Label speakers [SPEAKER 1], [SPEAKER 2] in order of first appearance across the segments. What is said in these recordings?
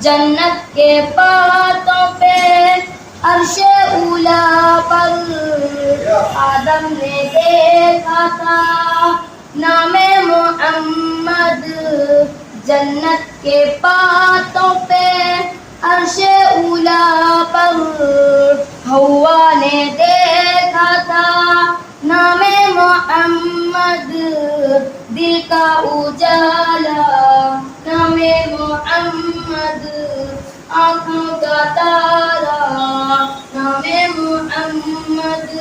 [SPEAKER 1] جنت کے باتوں پہ عرش اولا پر آدم نے دیکھا تھا نام محمد. جنت کے باتوں پہ عرش اولا پر ہوا نے دیکھا تھا نام محمد. دل کا اجالا نام محمد، آنکھوں کا تارا نام محمد.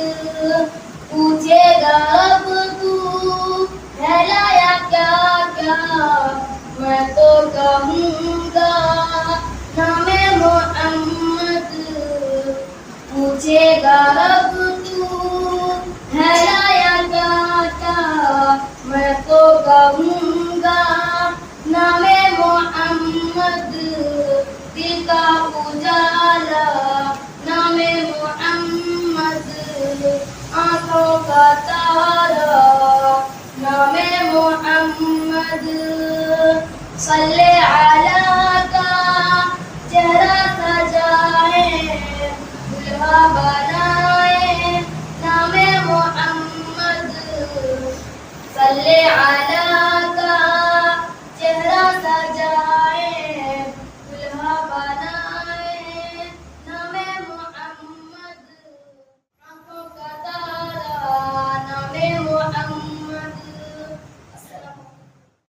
[SPEAKER 1] پوچھے گا اب تو پھیلایا کیا کیا، میں تو کہوں گا نام محمد. پوچھے گا اب تو پھیلایا کیا کیا، میں تو کہوں گا نام محمد. دل کا اجالا نام محمد، آنکھوں کا تارا نام محمد. صلی علی کا چہرہ سجائے دلہا بنائے نام محمد. صلی علی